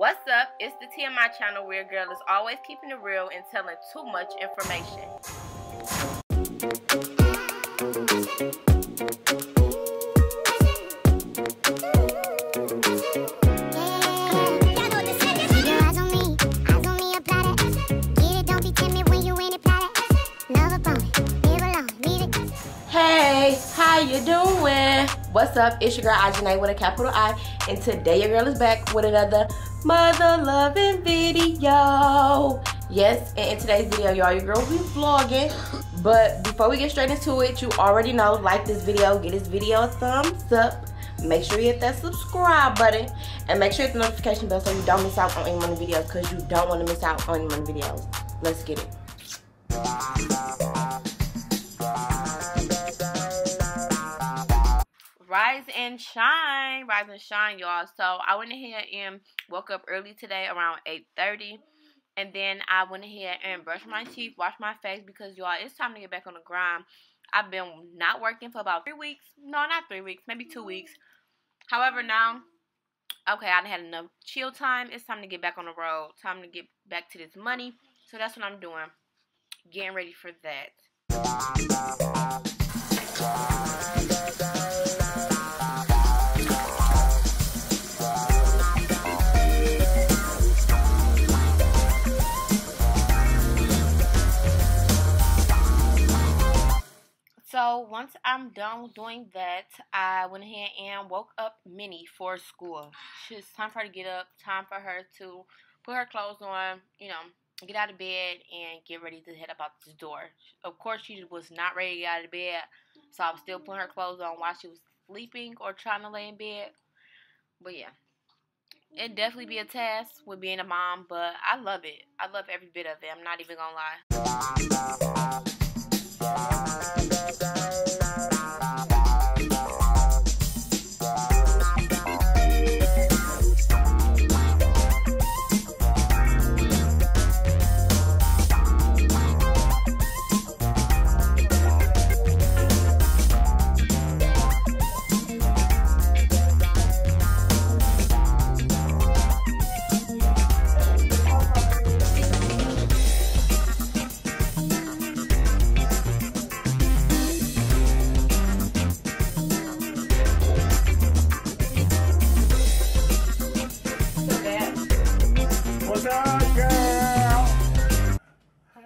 What's up? It's the T.M.I channel where a girl is always keeping it real and telling too much information. Hey, how you doing? What's up? It's your girl Iajanae with a capital I, and today your girl is back with another mother loving video. Yes, and in today's video, y'all, your girl will be vlogging. But before we get straight into it, you already know, like this video, give this video a thumbs up. Make sure you hit that subscribe button and make sure you hit the notification bell so you don't miss out on any of the videos, because you don't want to miss out on any of the videos. Let's get it. Rise and shine, y'all. So I went ahead and woke up early today around 8:30, and then I went ahead and brushed my teeth, washed my face, because y'all, it's time to get back on the grind. I've been not working for about 3 weeks. No, not 3 weeks, maybe 2 weeks. However, now, okay, I had enough chill time. It's time to get back on the road. Time to get back to this money. So that's what I'm doing. Getting ready for that. So once I'm done doing that, I went ahead and woke up Minnie for school. It's time for her to get up, time for her to put her clothes on, you know, get out of bed and get ready to head up out the door. Of course, she was not ready to get out of bed, so I was still putting her clothes on while she was sleeping or trying to lay in bed. But yeah, it'd definitely be a task with being a mom, but I love it. I love every bit of it. I'm not even gonna lie.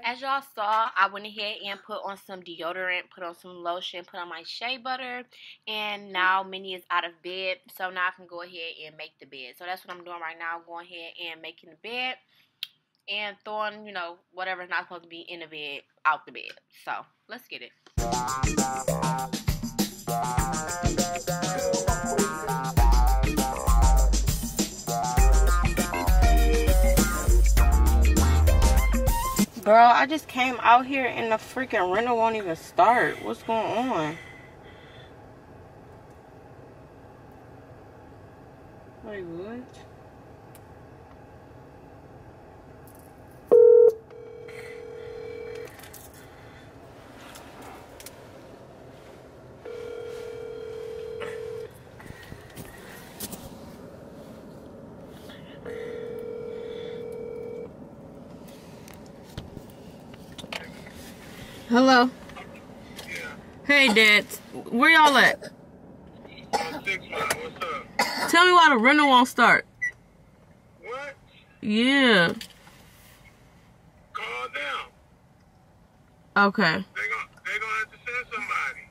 As y'all saw, I went ahead and put on some deodorant, put on some lotion, put on my shea butter, and now Minnie is out of bed, so now I can go ahead and make the bed. So that's what I'm doing right now, going ahead and making the bed and throwing, you know, whatever's not supposed to be in the bed out the bed. So let's get it. Girl, I just came out here and the freaking rental won't even start. What's going on? Wait, what? Hello. Yeah. Hey, Dad. Where y'all at? 6 Mile. What's up? Tell me why the rental won't start. What? Yeah. Call them. Okay. They gonna have to send somebody.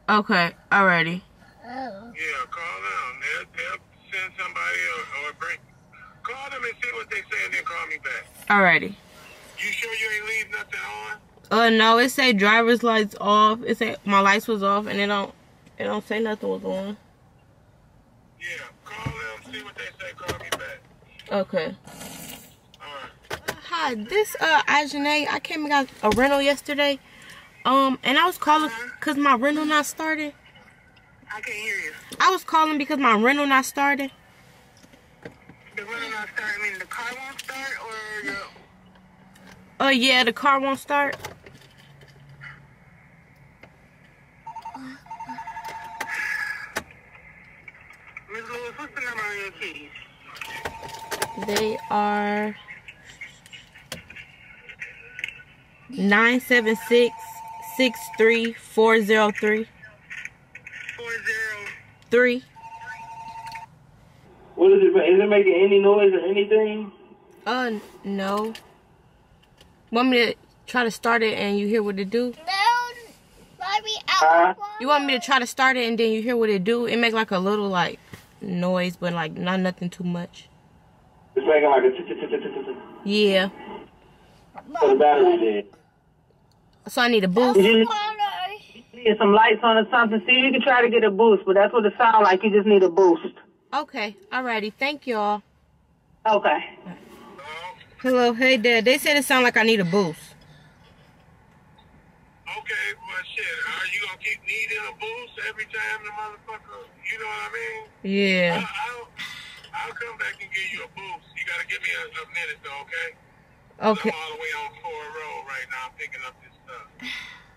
Okay. Alrighty. Yeah, call them. They'll send somebody or bring. Call them and see what they say, and then call me back. Alrighty. You sure you ain't leave nothing on? No, it say driver's lights off. It say my lights was off, and it don't say nothing was on. Yeah, call them, see what they say, call me back. Okay. Alright. Hi, this Iajanae. I came and got a rental yesterday. And I was calling cause my rental not started. I can't hear you. I was calling because my rental not started. The rental not starting, I mean the car won't start, or your... Oh yeah, the car won't start. Miss Lewis, what's the number on your keys? They are 976-63403. 403. What is it? Is it making any noise or anything? No. Want me to try to start it and you hear what it do? You want me to try to start it and then you hear what it do? It make like a little like noise, but like not nothing too much. It's making like a yeah. So the battery dead. So I need a boost. You need some lights on or something. See, you can try to get a boost, but that's what it sounds like. You just need a boost. Okay. Alrighty. Thank y'all. Okay. Hello. Hey, Dad. They said it sound like I need a boost. Okay, well, shit, are you gonna keep needing a boost every time the motherfucker, you know what I mean? Yeah. I'll come back and give you a boost. You gotta give me a minute, though, okay? Okay. I'm all the way on Ford Road right now. I'm picking up this stuff.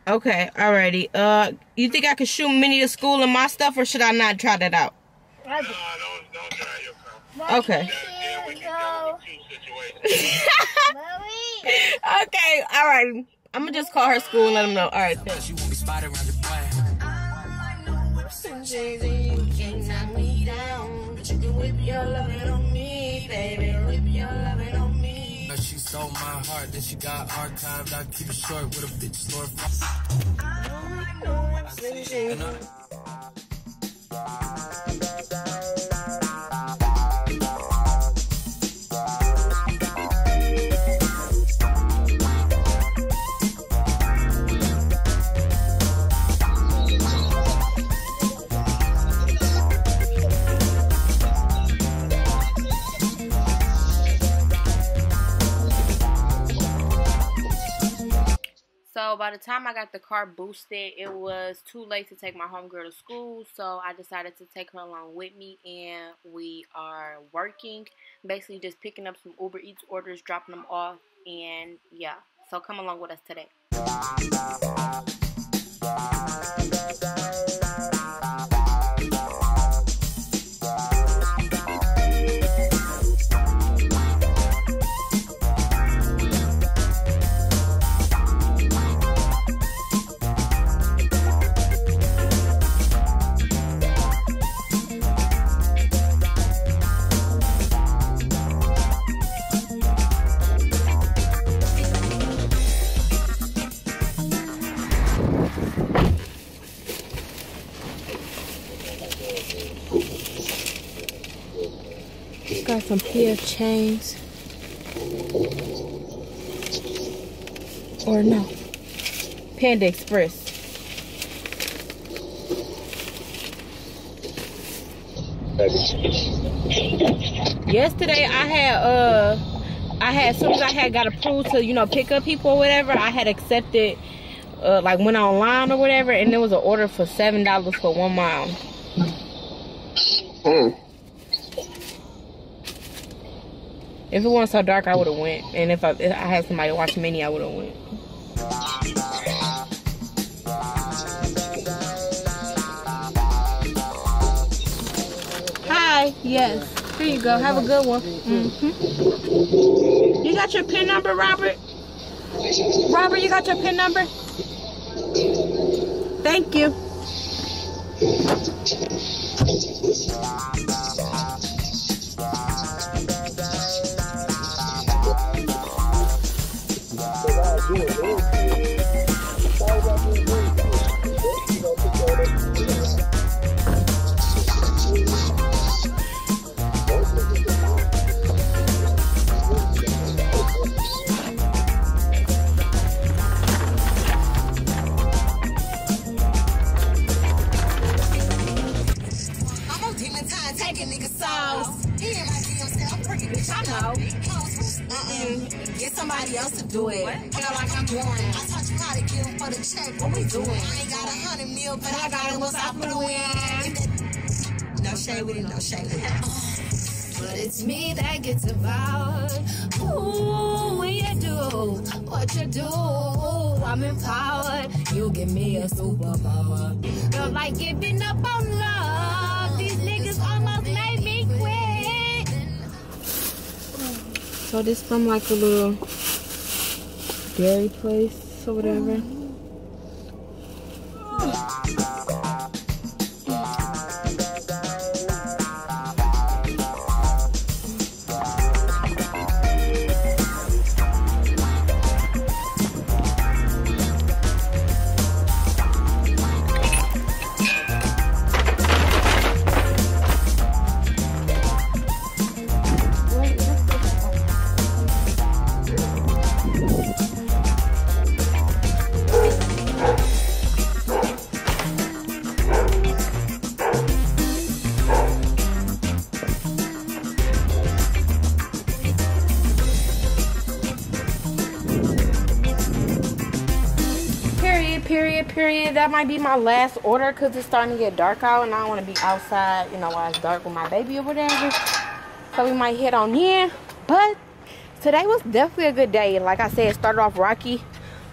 Okay, alrighty. You think I could shoot Minnie to school and my stuff, or should I not try that out? No, don't drive your car. Okay. Yeah, we can deal with two situations. Okay, alright. I'm gonna just call her school and let them know. Alright, thanks. She stole my heart, then she got archived. I keep it short with a bitch Lord. So by the time I got the car boosted, it was too late to take my homegirl to school. So I decided to take her along with me, and we are working, basically just picking up some UBEREATS orders, dropping them off, and yeah. So come along with us today. Got some PF chains. Or no. Panda Express. Yesterday I had as soon as I had got approved to, you know, pick up people or whatever, I had accepted like went online or whatever, and there was an order for $7 for 1 mile. If it wasn't so dark, I would have went. And if I had somebody watching Minnie, I would have went. Hi. Yes. Here you go. Have a good one. You got your PIN number, Robert? Robert, you got your PIN number? Thank you. Get somebody else to do it. Feel like I'm doing. I taught you how to kill for the check. What we doing? I ain't got 100 mil, but I got it. What's up for the win? No shade with it, no shade with it. But it's me that gets devoured. Ooh, when you do what you do, I'm empowered. You give me a superpower. Feel like giving up on love. These niggas almost made me quit. So this from like a little dairy place or whatever. Period. That might be my last order because it's starting to get dark out and I don't want to be outside, you know, while it's dark with my baby or whatever. So we might head on in. But today was definitely a good day. Like I said, it started off rocky,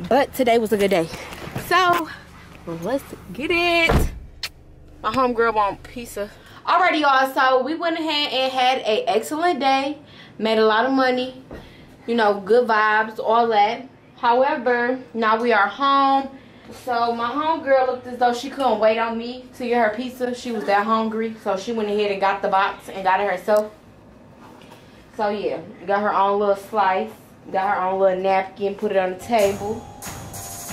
but today was a good day. So let's get it. My homegirl want pizza. Alrighty, y'all. So we went ahead and had an excellent day. Made a lot of money. You know, good vibes, all that. However, now we are home. So my homegirl looked as though she couldn't wait on me to get her pizza. She was that hungry. So she went ahead and got the box and got it herself. So yeah, got her own little slice. Got her own little napkin, put it on the table.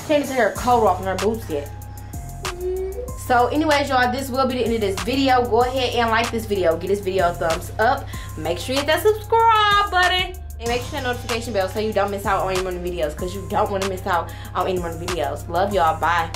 She didn't take her coat off and her boots yet. So anyways, y'all, this will be the end of this video. Go ahead and like this video. Give this video a thumbs up. Make sure you hit that subscribe button. And make sure that notification bell so you don't miss out on any more videos. Because you don't want to miss out on any more videos. Love y'all. Bye.